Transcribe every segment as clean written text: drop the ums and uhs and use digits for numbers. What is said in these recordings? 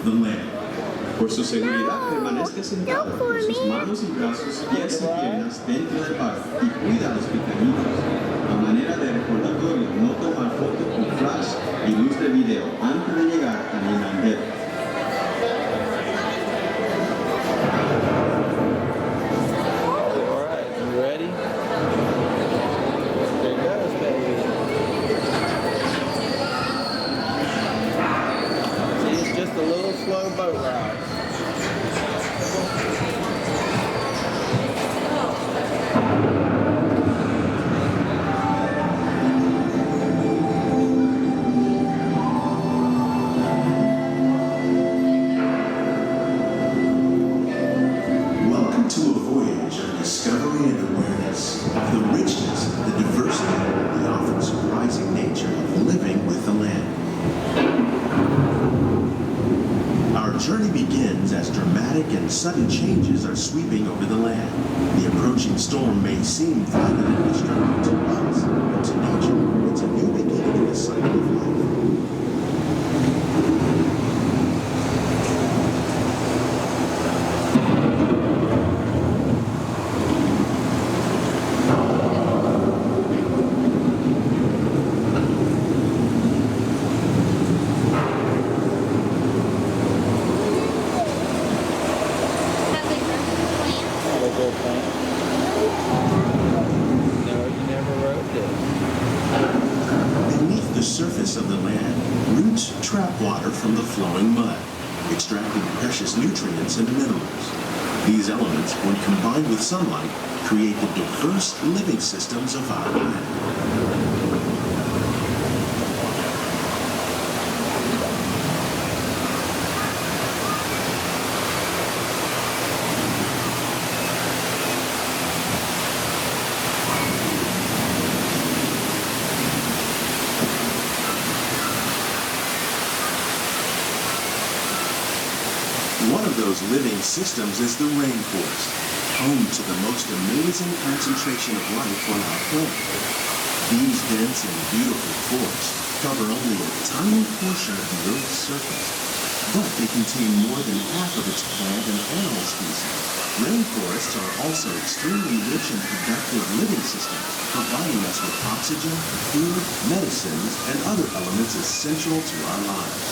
the land. Por su seguridad, permanezca sentado con sus manos y brazos, pies y piernas dentro del barco y cuida a los pequeñitos. A manera de recordatorio, no tomar foto con flash y luz de video antes de llegar al inlandero. Slow boat ride. Welcome to a voyage of discovery and awareness of the richness, the diversity, the often surprising nature of living with the land. Our journey begins as dramatic and sudden changes are sweeping over the land. The approaching storm may seem violent and destructive to us, but to nature, it's a new beginning in the cycle of life. Beneath the surface of the land, roots trap water from the flowing mud, extracting precious nutrients and minerals. These elements, when combined with sunlight, create the diverse living systems of our planet. One of those living systems is the rainforest, home to the most amazing concentration of life on our planet. These dense and beautiful forests cover only a tiny portion of the Earth's surface, but they contain more than half of its plant and animal species. Rainforests are also extremely rich and productive living systems, providing us with oxygen, food, medicines, and other elements essential to our lives.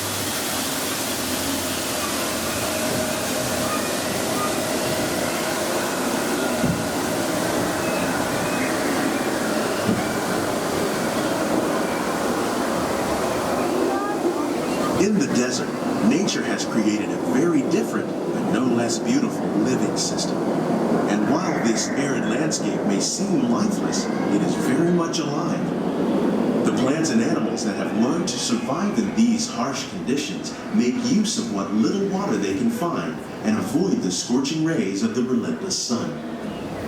In the desert, nature has created a very different, but no less beautiful living system. And while this arid landscape may seem lifeless, it is very much alive. The plants and animals that have learned to survive in these harsh conditions make use of what little water they can find and avoid the scorching rays of the relentless sun.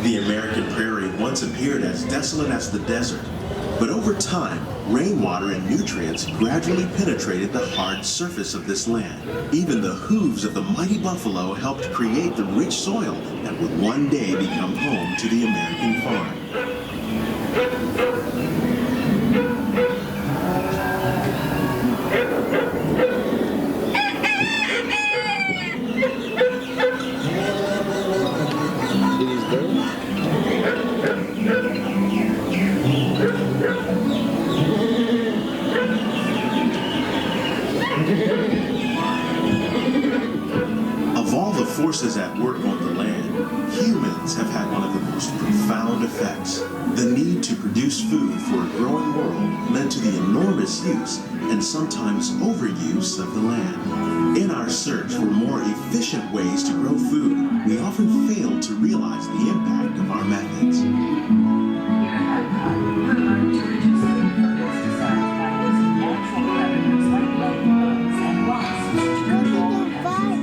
The American prairie once appeared as desolate as the desert, but over time, rainwater and nutrients gradually penetrated the hard surface of this land. Even the hooves of the mighty buffalo helped create the rich soil that would one day become home to the American farm. See these birds? Of all the forces at work on the land, humans have had one of the most profound effects. The need to produce food for a growing world led to the enormous use and sometimes overuse of the land. In our search for more efficient ways to grow food, we often fail to realize the impact of our methods. Here at Epcot, we're learning to reduce food from pesticides by using natural predators like ladybugs and wasps to control pests.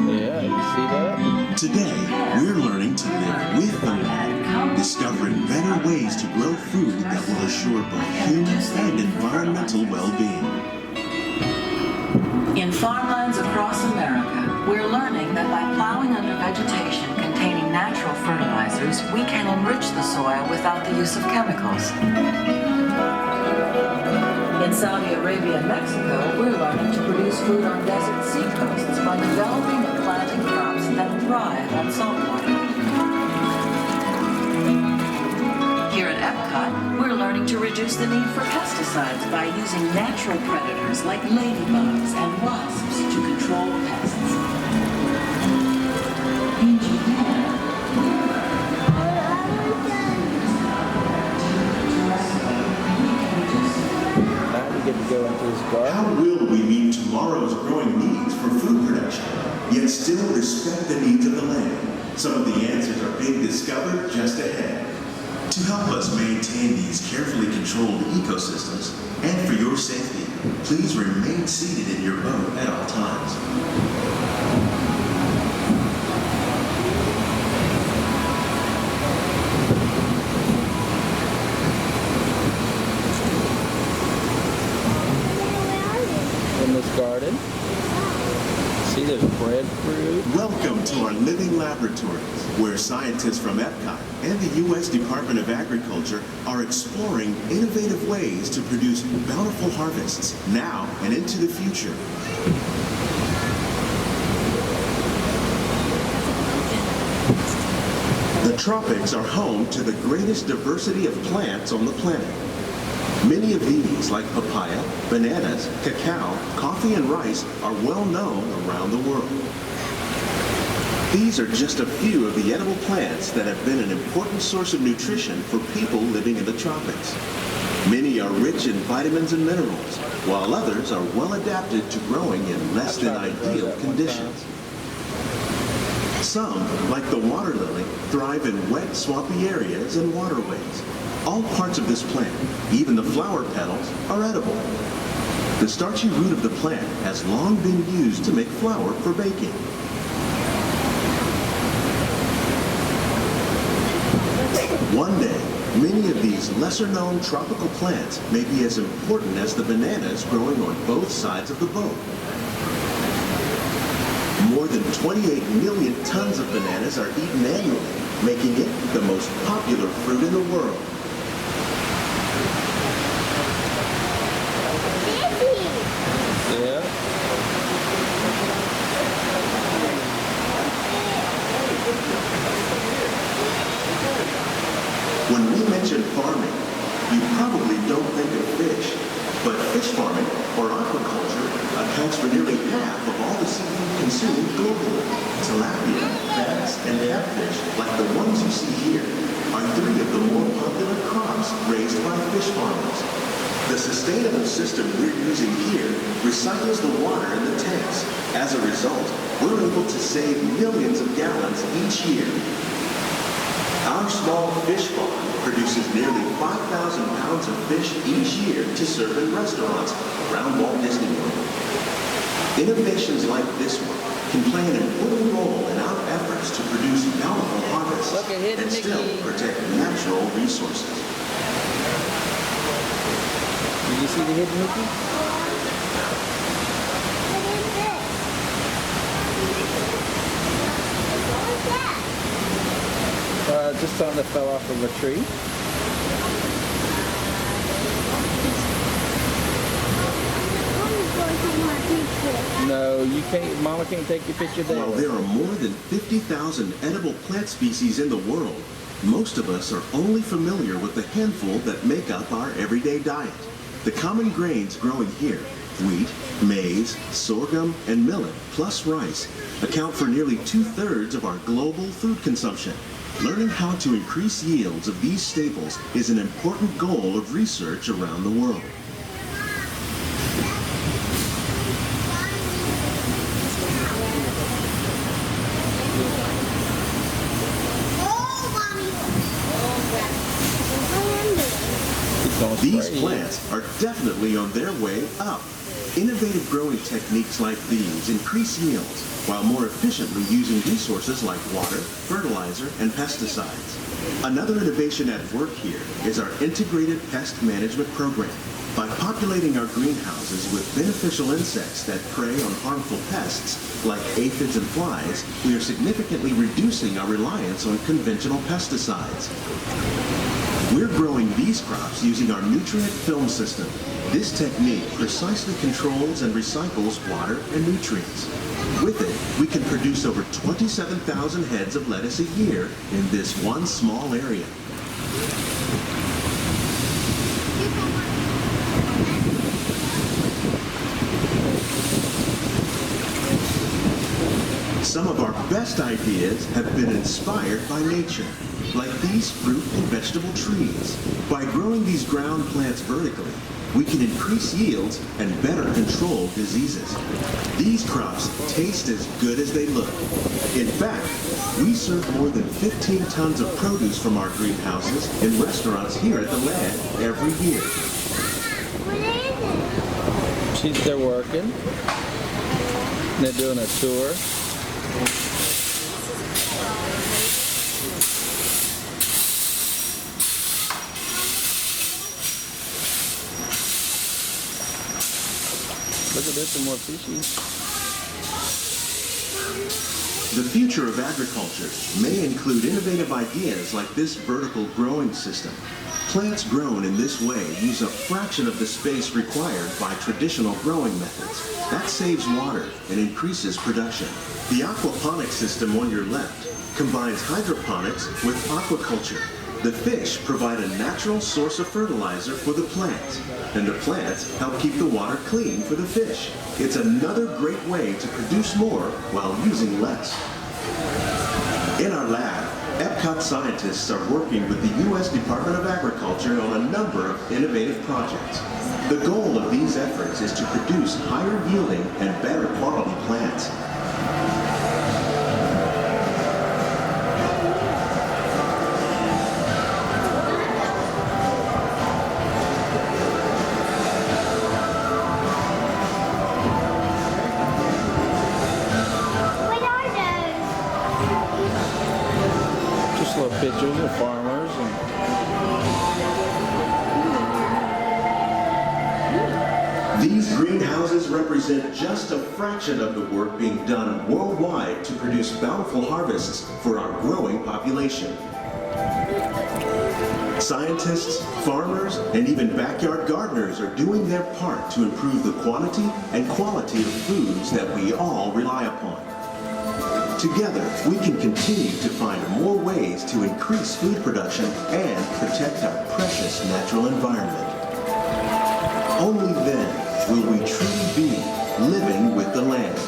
Yeah, you see that? Today, we're learning to live with the land, discovering better ways to grow food that will assure both human and environmental well-being. In farmlands across America, we're learning that by plowing under vegetation containing natural fertilizers, we can enrich the soil without the use of chemicals. In Saudi Arabia and Mexico, we're learning to produce food on desert seacoasts reduce the need for pesticides by using natural predators like ladybugs and wasps to control pests. In Japan, Now we get to go into his garden. How will we meet tomorrow's growing needs for food production, yet still respect the needs of the land? Some of the answers are being discovered just ahead. To help us maintain these carefully controlled ecosystems, and for your safety, please remain seated in your boat at all times. In this garden. See, there's breadfruit. Welcome to our living laboratories, where scientists from Epcot and the U.S. Department of Agriculture are exploring innovative ways to produce bountiful harvests now and into the future. The tropics are home to the greatest diversity of plants on the planet. Many of these, like papaya, bananas, cacao, coffee, and rice, are well known around the world. These are just a few of the edible plants that have been an important source of nutrition for people living in the tropics. Many are rich in vitamins and minerals, while others are well adapted to growing in less than ideal conditions. Some, like the water lily, thrive in wet, swampy areas and waterways. All parts of this plant, even the flower petals, are edible. The starchy root of the plant has long been used to make flour for baking. One day, many of these lesser-known tropical plants may be as important as the bananas growing on both sides of the boat. More than 28 million tons of bananas are eaten annually, making it the most popular fruit in the world. Yeah. When we mention farming, you probably don't think of fish, but fish farming, or aquaculture, accounts for nearly half of all the seafood consumed globally. Tilapia, bass, and catfish, like the ones you see here, are three of the more popular crops raised by fish farmers. The sustainable system we're using here recycles the water in the tanks. As a result, we're able to save millions of gallons each year. Our small fish farm produces nearly 5,000 pounds of fish each year to serve in restaurants around Walt Disney World. Innovations like this one can play an important role in our efforts to produce bountiful harvests Look ahead, and still Mickey. protect natural resources. Did you see the hidden Mickey? Just something that fell off of a tree. No, you can't. Mama can't take your picture there. While there are more than 50,000 edible plant species in the world, most of us are only familiar with the handful that make up our everyday diet. The common grains growing here, wheat, maize, sorghum, and millet, plus rice, account for nearly 2/3 of our global food consumption. Learning how to increase yields of these staples is an important goal of research around the world. These plants are definitely on their way up. Innovative growing techniques like these increase yields while more efficiently using resources like water, fertilizer, and pesticides. Another innovation at work here is our integrated pest management program. By populating our greenhouses with beneficial insects that prey on harmful pests like aphids and flies, we are significantly reducing our reliance on conventional pesticides. We're growing these crops using our nutrient film system. This technique precisely controls and recycles water and nutrients. With it, we can produce over 27,000 heads of lettuce a year in this one small area. Some of our best ideas have been inspired by nature, like these fruit and vegetable trees. By growing these ground plants vertically, we can increase yields and better control diseases. These crops taste as good as they look. In fact, we serve more than 15 tons of produce from our greenhouses in restaurants here at the Land every year. They're working. They're doing a tour. Look at this, some more fishies. The future of agriculture may include innovative ideas like this vertical growing system. Plants grown in this way use a fraction of the space required by traditional growing methods. That saves water and increases production. The aquaponics system on your left combines hydroponics with aquaculture. The fish provide a natural source of fertilizer for the plants, and the plants help keep the water clean for the fish. It's another great way to produce more while using less. In our lab, Epcot scientists are working with the U.S. Department of Agriculture on a number of innovative projects. The goal of these efforts is to produce higher yielding and better quality plants. Little pictures of farmers These greenhouses represent just a fraction of the work being done worldwide to produce bountiful harvests for our growing population. Scientists, farmers, and even backyard gardeners are doing their part to improve the quantity and quality of foods that we all rely upon. Together, we can continue to find more ways to increase food production and protect our precious natural environment. Only then will we truly be living with the land.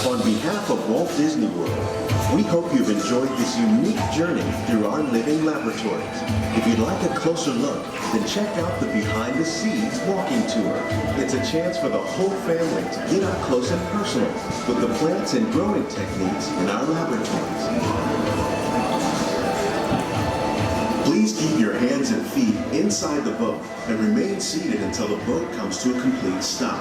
On behalf of Walt Disney World, we hope you've enjoyed this unique journey through our living laboratories. If you'd like a closer look, then check out the Behind the Scenes walking tour. It's a chance for the whole family to get up close and personal with the plants and growing techniques in our laboratories. Please keep your hands and feet inside the boat and remain seated until the boat comes to a complete stop.